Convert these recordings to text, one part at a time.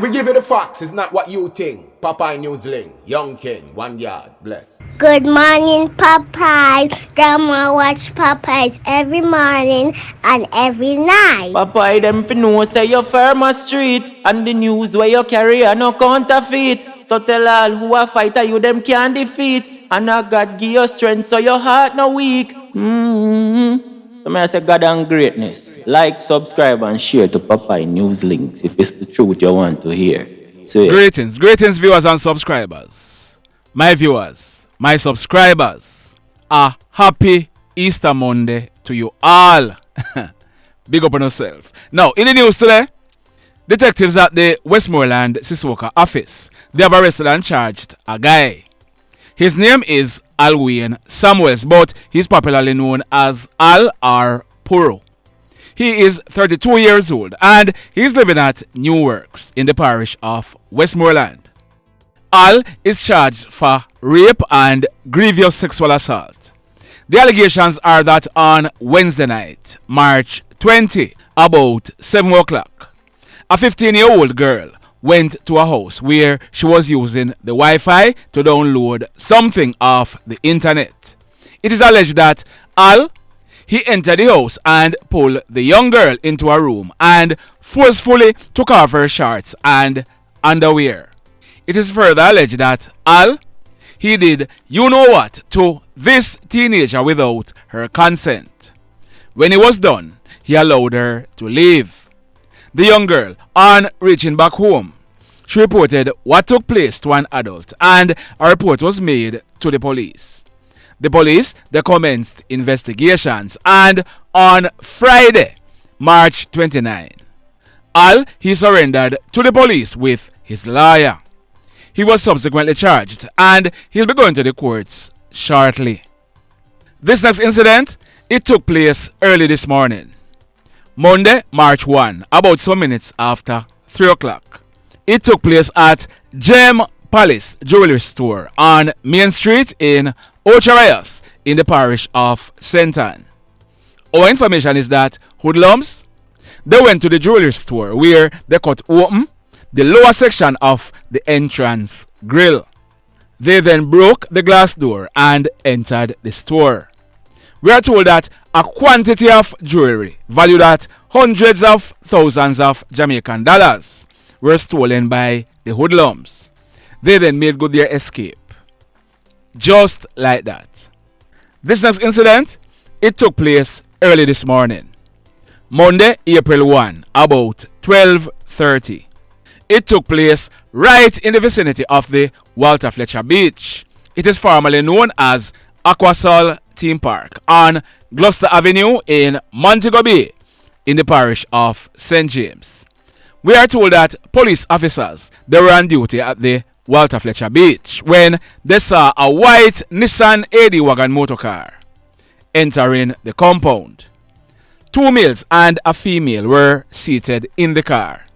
we give you the facts. It's not what you think. Popeye Newsling, Young King, 1 yard, bless. Good morning, Popeye. Grandma watch Popeyes every morning and every night. Popeye them fi know say you firm a street, and the news where you carry a no counterfeit. So tell all who a fighter you them can defeat, and a God give you strength so your heart no weak. So may I say God and greatness. Like, subscribe and share to Popeye News Links if it's the truth you want to hear. So, yeah. Greetings viewers and subscribers. My viewers, my subscribers, a happy Easter Monday to you all. Big up on yourself. Now, in the news today, detectives at the Westmoreland Siswoka office, they have arrested and charged a guy. His name is Alwayne Samuels, but he's popularly known as Al or Puru. He is 32 years old and he's living at New Works in the parish of Westmoreland. Al is charged for rape and grievous sexual assault. The allegations are that on Wednesday night, March 20, about 7 o'clock, a 15-year-old girl went to a house where she was using the Wi-Fi to download something off the internet. It is alleged that Al, he entered the house and pulled the young girl into a room and forcefully took off her shorts and underwear. It is further alleged that Al, he did you know what to this teenager without her consent. When he was done, he allowed her to leave. The young girl, on reaching back home, she reported what took place to an adult and a report was made to the police. The police, they commenced investigations and on Friday, March 29, Al, he surrendered to the police with his lawyer. He was subsequently charged and he'll be going to the courts shortly. This next incident, it took place early this morning. Monday, March 1, about some minutes after 3 o'clock. It took place at Gem Palace Jewelry Store on Main Street in Ocharayas in the parish of St. Anne. Our information is that hoodlums, they went to the jewelry store where they cut open the lower section of the entrance grill. They then broke the glass door and entered the store. We are told that a quantity of jewelry valued at hundreds of thousands of Jamaican dollars were stolen by the hoodlums. They then made good their escape. Just like that. This next incident, it took place early this morning. Monday, April 1, about 12:30. It took place right in the vicinity of the Walter Fletcher Beach. It is formerly known as Aquasol Theme Park on Gloucester Avenue in Montego Bay in the parish of St. James. We are told that police officers, they were on duty at the Walter Fletcher Beach when they saw a white Nissan AD wagon motorcar entering the compound. 2 males and a female were seated in the car.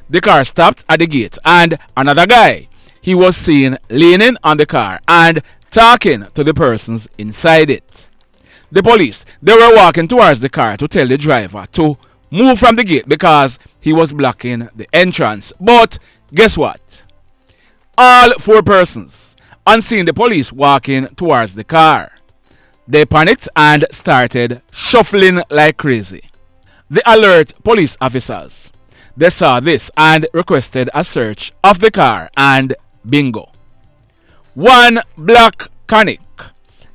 The car stopped at the gate and another guy, he was seen leaning on the car and talking to the persons inside it. The police, they were walking towards the car to tell the driver to move from the gate because he was blocking the entrance. But guess what? All 4 persons, on seeing the police walking towards the car, they panicked and started shuffling like crazy. The alert police officers, they saw this and requested a search of the car and bingo. One black Conic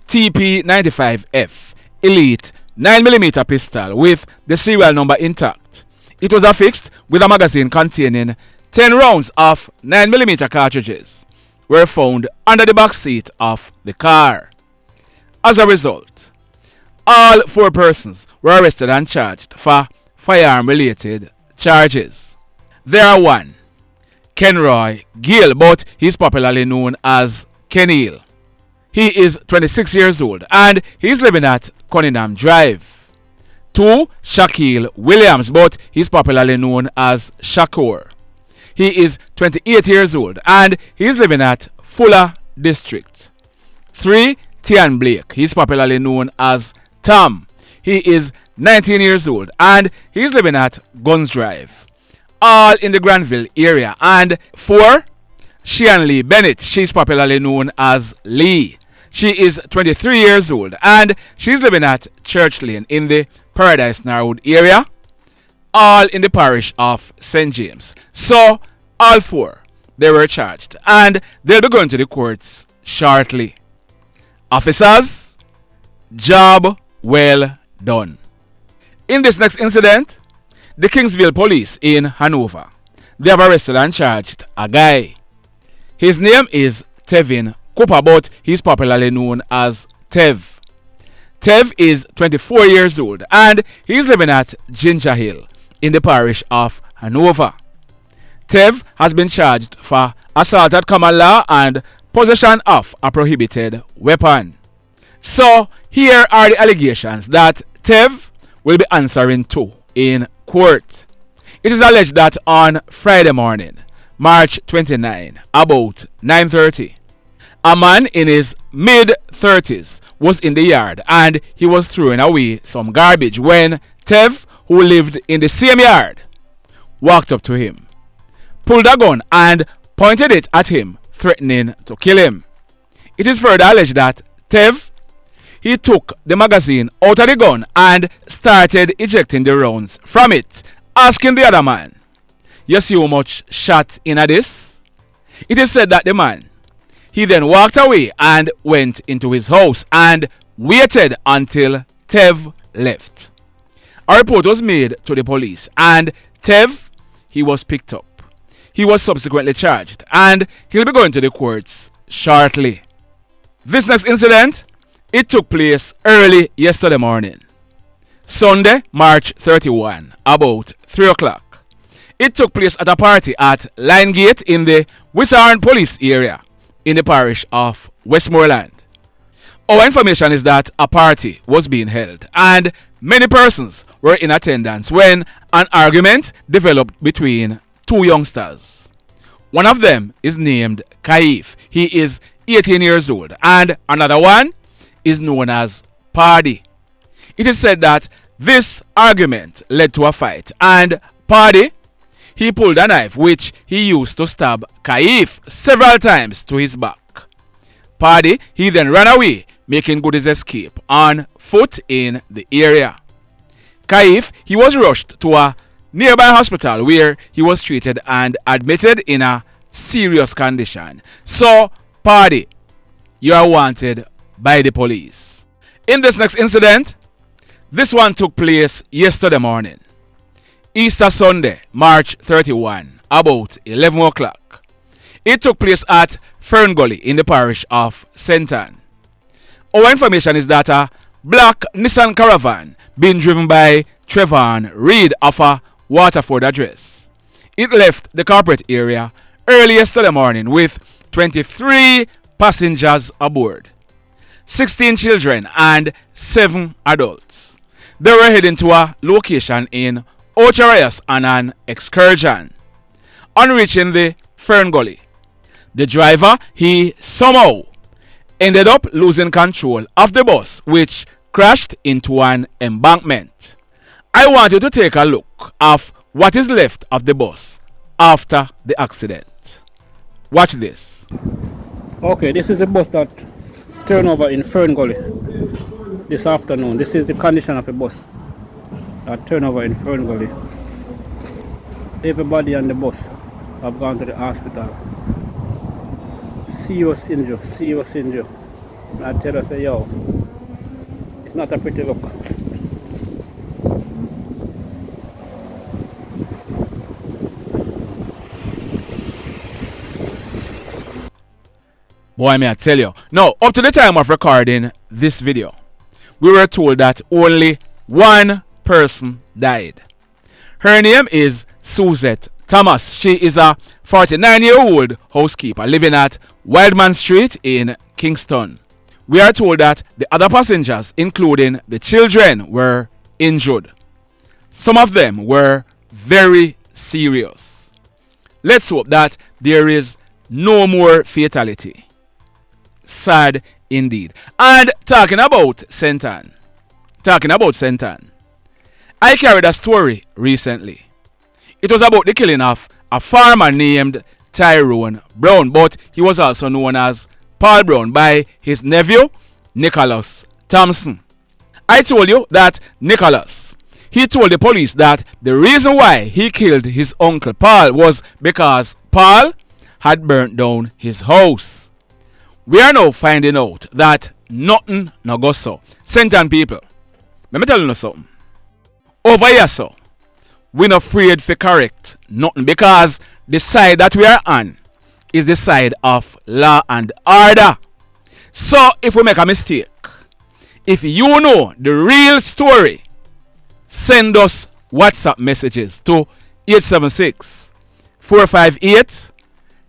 TP95F Elite 9mm pistol with the serial number intact. It was affixed with a magazine containing 10 rounds of 9mm cartridges were found under the back seat of the car. As a result, all 4 persons were arrested and charged for firearm related charges. There are 1, Kenroy Gayle, but he's popularly known as Keneil. He is 26 years old and he's living at Cunningham Drive. 2, Shaquille Williams, but he's popularly known as Shakur. He is 28 years old and he's living at Fuller District. 3, Tian Blake, he's popularly known as Tom. He is 19 years old and he's living at Guns Drive. all in the Granville area. And 4, Shian-Lee Bennett. She's popularly known as Lee. She is 23 years old and she's living at Church Lane in the Paradise Narrowood area, all in the parish of St. James. So, all 4, they were charged and they'll be going to the courts shortly. Officers, job well done. In this next incident, the Kingsville police in Hanover, they have arrested and charged a guy. His name is Tevin Cooper, but he's popularly known as Tev. Tev is 24 years old and he's living at Ginger Hill in the parish of Hanover. Tev has been charged for assault at common law and possession of a prohibited weapon. So here are the allegations that Tev will be answering to in court. It is alleged that on Friday morning, March 29, about 9:30, a man in his mid-30s was in the yard and he was throwing away some garbage when Tev, who lived in the same yard, walked up to him, pulled a gun and pointed it at him, threatening to kill him. It is further alleged that Tev, he took the magazine out of the gun and started ejecting the rounds from it, asking the other man, "You see how much shot in this?" It is said that the man, he then walked away and went into his house and waited until Tev left. A report was made to the police and Tev, he was picked up. He was subsequently charged and he'll be going to the courts shortly. This next incident, it took place early yesterday morning, Sunday, March 31, about 3 o'clock. It took place at a party at Line Gate in the Withorn police area in the parish of Westmoreland. Our information is that a party was being held and many persons were in attendance when an argument developed between 2 youngsters. One of them is named Kaif. He is 18 years old and another one is known as Paddy. It is said that this argument led to a fight and Paddy, he pulled a knife which he used to stab Kaif several times to his back. Paddy, he then ran away, making good his escape on foot in the area. Kaif, he was rushed to a nearby hospital where he was treated and admitted in a serious condition. So, Paddy, you are wanted by the police. In this next incident, this one took place yesterday morning, Easter Sunday, March 31, about 11 o'clock. It took place at Fern Gully in the parish of St. Ann. Our information is that a black Nissan Caravan being driven by Trevon Reed of a Waterford address. It left the corporate area early yesterday morning with 23 passengers aboard, 16 children and 7 adults. They were heading to a location in Ocharias on an excursion. On reaching the Fern Gully, the driver, he somehow ended up losing control of the bus, which crashed into an embankment. I want you to take a look of what is left of the bus after the accident. Watch this. Okay, this is the bus that turned over in Fern Gully this afternoon. This is the condition of the bus that turned over in Fern Gully. Everybody on the bus have gone to the hospital. Serious injury. I tell her, say, yo, it's not a pretty look. Boy, may I tell you. Now, up to the time of recording this video, we were told that only one person died. Her name is Suzette Thomas. She is a 49-year-old housekeeper living at Wildman Street in Kingston. We are told that the other passengers, including the children, were injured. Some of them were very serious. Let's hope that there is no more fatality. Sad indeed. And talking about St. Ann, I carried a story recently. It was about the killing of a farmer named Tyrone Brown, but he was also known as Paul Brown by his nephew, Nicholas Thompson. I told you that Nicholas, he told the police that the reason why he killed his uncle Paul was because Paul had burnt down his house. We are now finding out that nothing no go so. Sentan people, let me tell you something. Over here, so, we're not afraid to correct nothing because the side that we are on is the side of law and order. So if we make a mistake, if you know the real story, send us WhatsApp messages to 876 458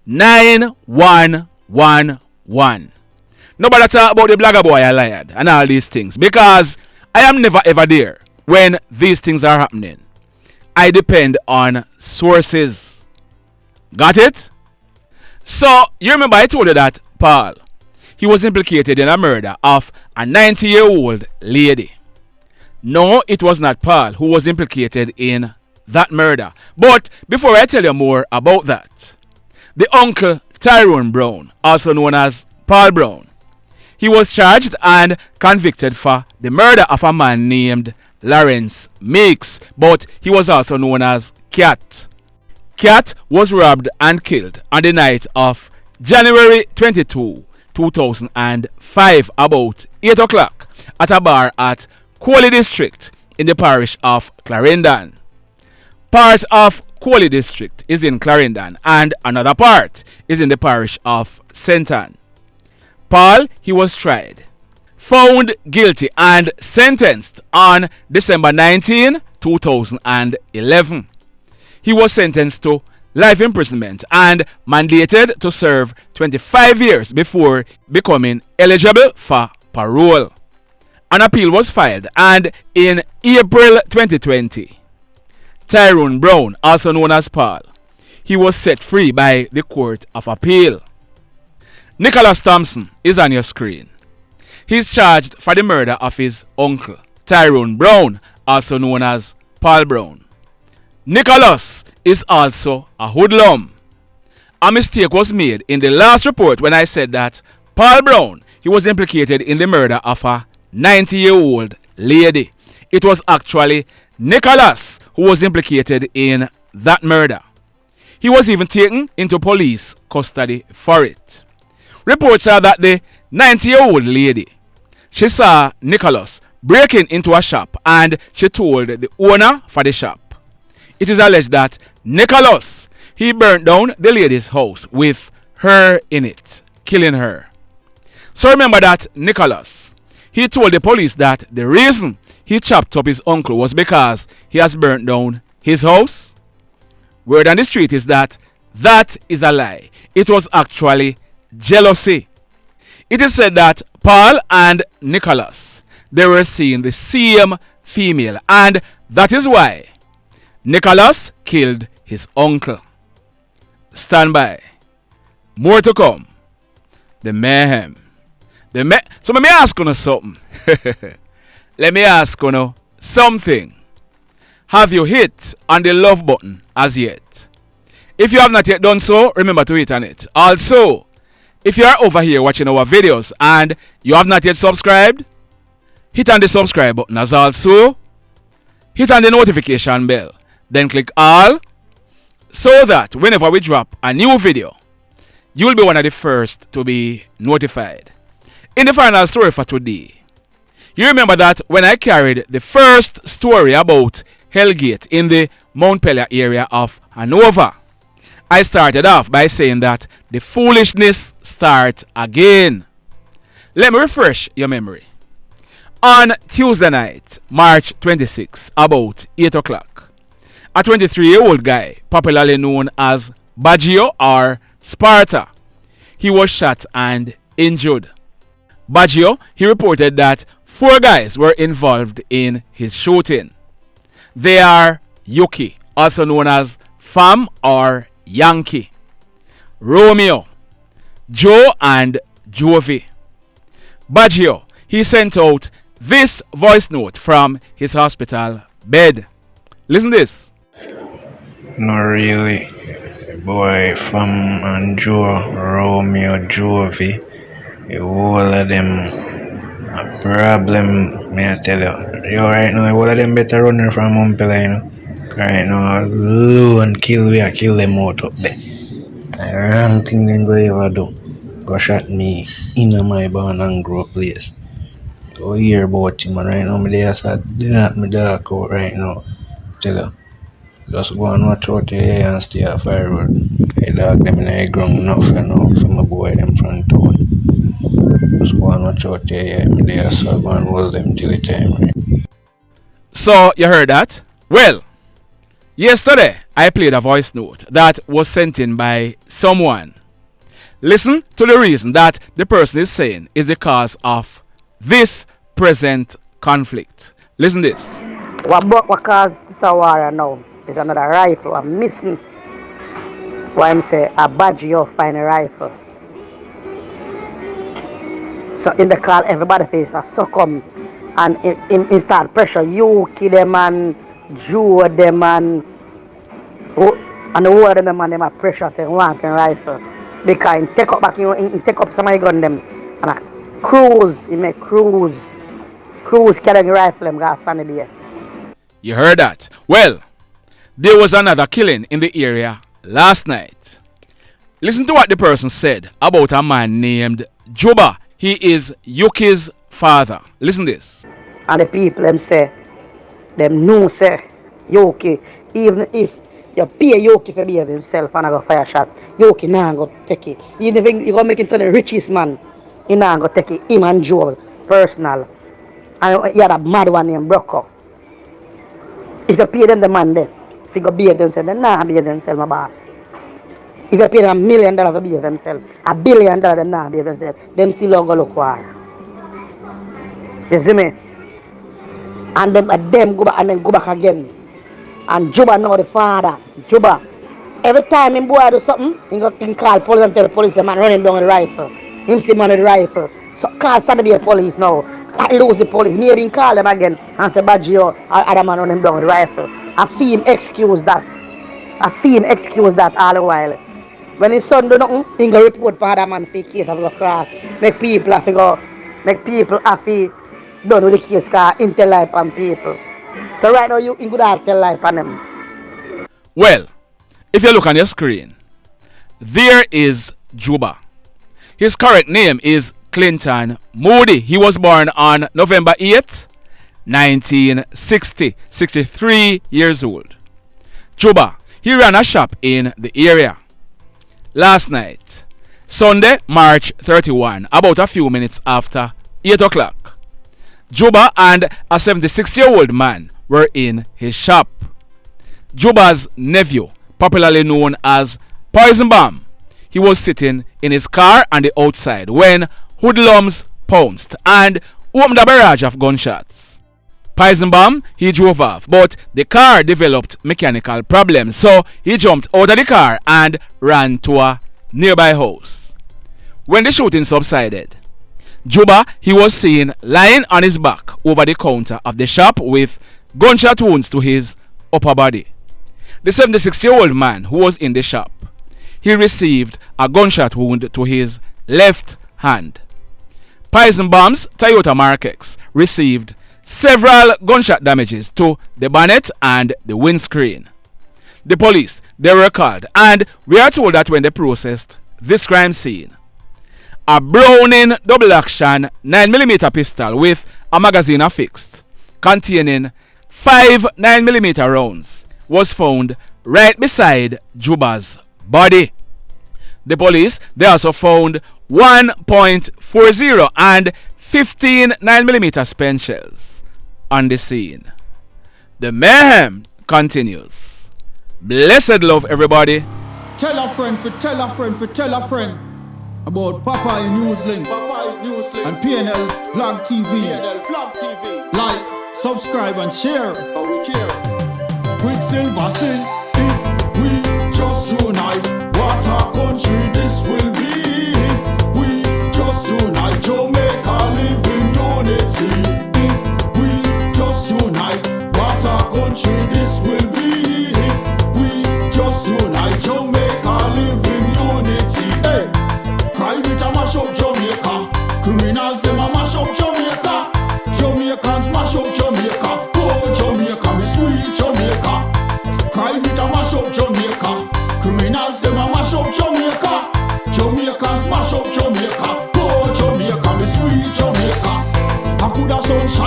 9111. Nobody talk about the blogger boy I lied and all these things because I am never ever there when these things are happening. I depend on sources. Got it? So, you remember I told you that Paul, he was implicated in a murder of a 90-year-old lady. No, it was not Paul who was implicated in that murder. But before I tell you more about that, the uncle Tyrone Brown, also known as Paul Brown, he was charged and convicted for the murder of a man named Lawrence Meeks, but he was also known as Cat. Cat was robbed and killed on the night of January 22, 2005, about 8 o'clock at a bar at KlLLED District in the parish of Clarendon. Part of KlLLED District is in Clarendon and another part is in the parish of St. Ann. Paul, he was tried, found guilty and sentenced on December 19, 2011. He was sentenced to life imprisonment and mandated to serve 25 years before becoming eligible for parole. An appeal was filed and in April 2020, Tyrone Brown, also known as Paul, he was set free by the Court of Appeal. Nicholas Thompson is on your screen. He's charged for the murder of his uncle, Tyrone Brown, also known as Paul Brown. Nicholas is also a hoodlum. A mistake was made in the last report when I said that Paul Brown, he was implicated in the murder of a 90-year-old lady. It was actually Nicholas who was implicated in that murder. He was even taken into police custody for it. Reports are that the 90-year-old lady, she saw Nicholas breaking into a shop and she told the owner for the shop. It is alleged that Nicholas, he burnt down the lady's house with her in it, killing her. So remember that Nicholas, he told the police that the reason he chopped up his uncle was because he has burnt down his house. Word on the street is that is a lie. It was actually jealousy. It is said that Paul and Nicholas, they were seeing the same female, and that is why Nicholas killed his uncle. Stand by. More to come. The mayhem. So let me ask you something. Let me ask you something. Have you hit on the love button as yet? If you have not yet done so, remember to hit on it. Also, if you are over here watching our videos and you have not yet subscribed, hit on the subscribe button as also. Hit on the notification bell. Then click all so that whenever we drop a new video, you will be one of the first to be notified. In the final story for today, you remember that when I carried the first story about Hellgate in the Montpelier area of Hanover, I started off by saying that the foolishness start again. Let me refresh your memory. On Tuesday night, March 26, about 8 o'clock, a 23-year-old guy, popularly known as Baggio or Sparta, he was shot and injured. Baggio, he reported that 4 guys were involved in his shooting. They are Yuki, also known as Fam or Yankee, Romeo, Joe and Jovy. Baggio, he sent out this voice note from his hospital bed. Listen to this. Not really. Boy from Joe, Romeo, Jovy, the whole of them a problem, may I tell you. Yo, right now, all of them better running from Umpela, you know. Right now, alone kill them out up there. The wrong thing they go ever do. Go shot me in my born and grow place. Go hear about him, and right now, me there start me dark out right now. Tell you. Just go and watch out here and stay off fire road. I dog them in the ground enough for my boy them front town. Just go and watch out here, me there, so go and hold them till the time, right? So, you heard that? Well, yesterday I played a voice note that was sent in by someone. Listen to the reason that the person is saying is the cause of this present conflict. Listen this. What caused this war now is another rifle. I'm missing. Why I'm say a Baggio find a rifle. So in the call, everybody face a succumb and in start pressure. Yuki them and Jubba them and the whole of them and them a pressure say want a rifle because he take up back he take up somebody gun them and a cruise he make cruise carrying rifle them got stand there. You heard that? Well, there was another killing in the area last night. Listen to what the person said about a man named Jubba. He is Yuki's father. Listen this. And the people them say, them know say, Yuki, even if you pay Yuki for behave himself and I go fire shot, Yuki nah go take it. Even if you go make him to the richest man, he nah go take it. Him and Joel, personal. And he had a mad one named Brocco. If you pay them the man there, if you go behave themselves, they nah behave themselves, my boss. If you pay them $1 million to behave themselves, $1 billion they nah behave themselves, them still don't go look war. You see me? And them go back and then go back again. And Jubba know the father. Jubba. Every time him boy do something, he call police and tell the police the man run him down with the rifle. Him see man with the rifle. So call Saturday police now. I lose the police. Maybe he call them again and say Baggio, other man run him down with the rifle. I feel him excuse that. All the while. When his son do nothing, he go report for other man for case of the cross. Make people have to done with the case car intel life on people. So right now you could have tell life on them. Well, if you look on your screen, there is Jubba. His correct name is Clinton Moodie. He was born on November 8th, 1960, 63 years old. Jubba, he ran a shop in the area. Last night, Sunday, March 31, about a few minutes after 8 o'clock, Jubba and a 76-year-old man were in his shop. Jubba's nephew, popularly known as Poison Bomb, he was sitting in his car on the outside when hoodlums pounced and opened a barrage of gunshots. Poison Bomb, he drove off, but the car developed mechanical problems, so he jumped out of the car and ran to a nearby house. When the shooting subsided, Jubba, he was seen lying on his back over the counter of the shop with gunshot wounds to his upper body. The 76-year-old man who was in the shop, he received a gunshot wound to his left hand. Poison Bomb's Toyota Mark X received several gunshot damages to the bonnet and the windscreen. The police, they were called, and we are told that when they processed this crime scene, a Browning double-action 9mm pistol with a magazine affixed, containing 5 9mm rounds, was found right beside Jubba's body. The police, they also found 1.40 and 15 9mm spent shells on the scene. The mayhem continues. Blessed love, everybody. Tell a friend for tell a friend for tell a friend about Popeye Newslink and PNL Blog TV. Like, subscribe and share. Quicksilver sing, if we just unite, what a country this will be. If we just unite, Jamaica live in unity. If we just unite, what a country this will be. If we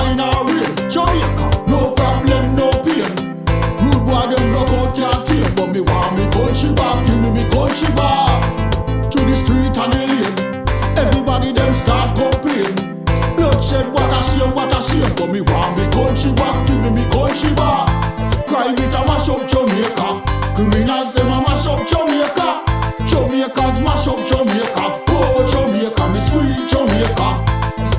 shine or rain. Jamaica, no problem, no pain. Rude boy them block out can't tame, but me want me country back, give me country back. To the street and the lane, everybody them start complain. Bloodshed, what a shame, but me want me country back, give me country back. Crime it a mash up Jamaica, criminals them a mash up Jamaica. Jamaicans mash up Jamaica, oh Jamaica, me sweet Jamaica.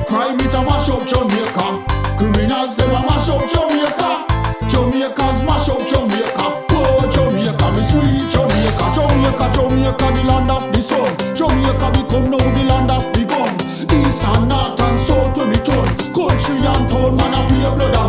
Crime it a mash up Jamaica, criminals them a mash up Jamaica. Jamaicans mash up Jamaica, oh Jamaica, me sweet Jamaica. Jamaica, the land of the sun. Jamaica become now the land of the gun. East and north and south when me turn. Country and town, man a pay blood